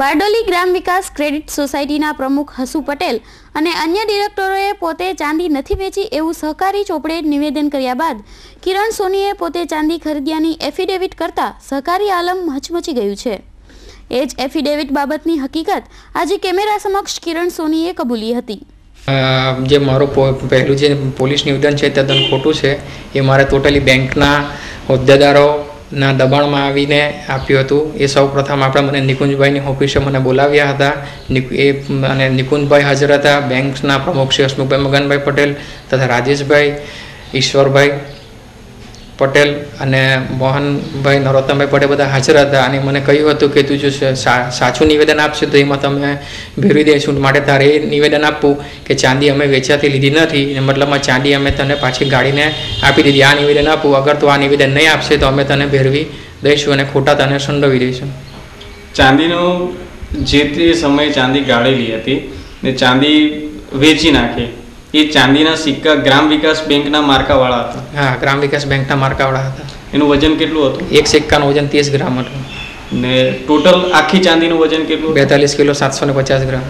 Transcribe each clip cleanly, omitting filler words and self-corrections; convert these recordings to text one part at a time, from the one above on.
બારડોલી ગ્રામ વિકાસ credit સોસાયટીના પ્રમુખ હસુ પટેલ અને અન્ય ડિરેક્ટરોએ પોતે ચાંદી નથી વેચી એવું સહકારી ચોપડે નિવેદન કર્યા બાદ કિરણ સોનીએ પોતે ચાંદી ખરીદ્યાની એફિડેવિટ કરતા સહકારી આલમ હચમચી ગયું છે। એ જ એફિડેવિટ બાબતની હકીકત આજે કેમેરા સમક્ષ કિરણ સોનીએ કબૂલી હતી। જે મારું પહેલું જે પોલીસ નિવેદન છે તદ્દન ખોટું છે। એ મારે ટોટલી બેંકના હોદ્દેદારોના દબાણમાં આવીને આપ્યું હતું। એ સૌ પ્રથમ આપણે મને નિકુંજભાઈની ઓફિસે મને બોલાવ્યા હતા। એ અને નિકુંજભાઈ હાજર હતા। બેંકના પ્રમુખ શ્રી હસમુખભાઈ મગનભાઈ પટેલ તથા રાજેશભાઈ ઈશ્વરભાઈ પટેલ અને મોહનભાઈ નરોત્તમભાઈ પટેલ બધા હાજર હતા। અને મને કહ્યું હતું કે તું જો સાચું નિવેદન આપશે તો એમાં તમે ભેરવી દઈશું, માટે તારે એ નિવેદન આપવું કે ચાંદી અમે વેચાતી લીધી નથી, મતલબમાં ચાંદી અમે તને પાછી ગાડીને આપી દીધી, આ નિવેદન આપવું। અગર તું આ નિવેદન નહીં આપશે તો અમે તને ભેરવી દઈશું અને ખોટા તને સંડોવી દઈશું। ચાંદીનો જે તે સમયે ચાંદી ગાળેલી હતી ને ચાંદી વેચી નાખી। એ ચાંદીના સિક્કા ગ્રામ વિકાસ બેંકના માર્કાવાળા હતા। હા, ગ્રામ વિકાસ બેંકના માર્કાવાળા હતા। એનું વજન કેટલું હતું? એક સિક્કાનું વજન 30 ગ્રામ હતું ને ટોટલ આખી ચાંદીનું વજન કેટલું? 42 કિલો 750 ગ્રામ।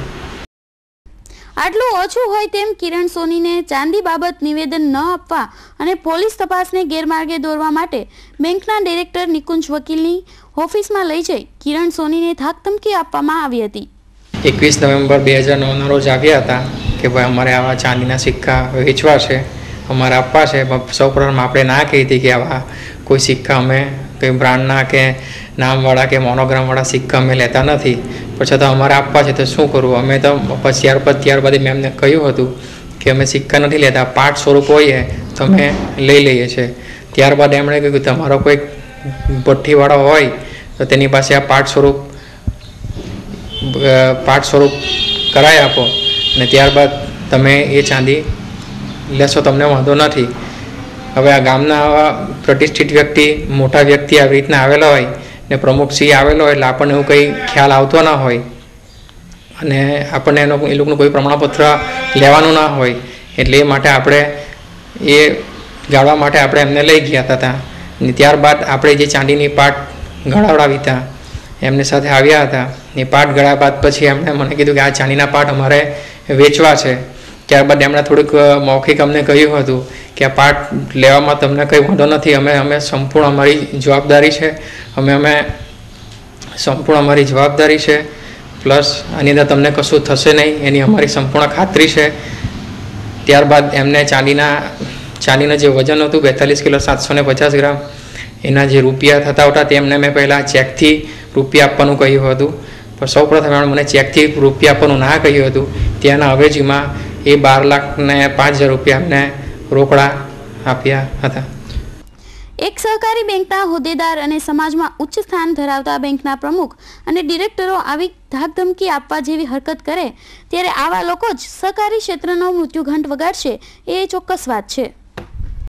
આટલું ઓછું હોય તેમ કિરણ સોનીને ચાંદી બાબત નિવેદન ન આપવા અને પોલીસ તપાસને ગેરમાર્ગે દોરવા માટે બેંકના ડિરેક્ટર નિકુંજ વકીલની ઓફિસમાં લઈ જઈ કિરણ સોનીને ધાકધમકી આપવામાં આવી હતી। 21 નવેમ્બર 2009ના રોજ આવ્યા હતા કે ભાઈ અમારે આવા ચાંદીના સિક્કા વેચવા છે, અમારે આપવા છે। સૌપ્રથમ આપણે ના કહી હતી કે આવા કોઈ સિક્કા અમે કોઈ બ્રાન્ડના કે નામવાળા કે મોનોગ્રામવાળા સિક્કા અમે લેતા નથી, પછી તો અમારે આપવા છે તો શું કરવું? અમે તો ત્યારબાદ મેં એમને કહ્યું હતું કે અમે સિક્કા નથી લેતા, પાઠ સ્વરૂપ હોઈએ તો અમે લઈ લઈએ છીએ। ત્યારબાદ એમણે કહ્યું કે તમારો કોઈ ભઠ્ઠીવાળો હોય તો તેની પાસે આ પાઠ સ્વરૂપ કરાવી આપો અને ત્યારબાદ તમે એ ચાંદી લેશો, તમને વાંધો નથી। હવે આ ગામના આવા પ્રતિષ્ઠિત વ્યક્તિ, મોટા વ્યક્તિ આવી રીતના આવેલા હોય ને પ્રમુખશ્રી આવેલો હોય એટલે આપણને એવું કંઈ ખ્યાલ આવતો ના હોય અને આપણને એ લોકોનું કોઈ પ્રમાણપત્ર લેવાનું ના હોય, એટલે એ માટે આપણે એ ગાળવા માટે આપણે એમને લઈ ગયા હતા। ને ત્યારબાદ આપણે જે ચાંદીની પાટ ગળાવડાવી હતા એમની સાથે આવ્યા હતા। એ પાટ ગળ્યા બાદ પછી એમણે મને કીધું કે આ ચાંદીના પાટ અમારે વેચવા છે। ત્યારબાદ એમણે થોડુંક મૌખિક અમને કહ્યું હતું કે આ પાટ લેવામાં તમને કંઈ વાંધો નથી, અમે સંપૂર્ણ અમારી જવાબદારી છે, અમે સંપૂર્ણ અમારી જવાબદારી છે, પ્લસ આની અંદર તમને કશું થશે નહીં એની અમારી સંપૂર્ણ ખાતરી છે। ત્યારબાદ એમને ચાંદીના જે વજન હતું 42 કિલો 750 ગ્રામ, એના જે રૂપિયા થતા હતા તેમને મેં પહેલાં ચેકથી રૂપિયા આપવાનું કહ્યું હતું, પણ સૌપ્રથમ એમણે મને ચેકથી રૂપિયા આપવાનું ના કહ્યું હતું। ત્યાંના અવેજીમાં એ 12,05,000 રૂપિયા એમને રોકડા આપ્યા હતા। એક સહકારી બેંકના હોદ્દેદાર અને સમાજમાં ઉચ્ચ સ્થાન ધરાવતા બેંકના પ્રમુખ અને ડિરેક્ટરો આવી ધાકધમકી આપવા જેવી હરકત કરે ત્યારે આવા લોકો જ સહકારી ક્ષેત્રનો મૃત્યુઘંટ વગાડશે એ ચોક્કસ વાત છે।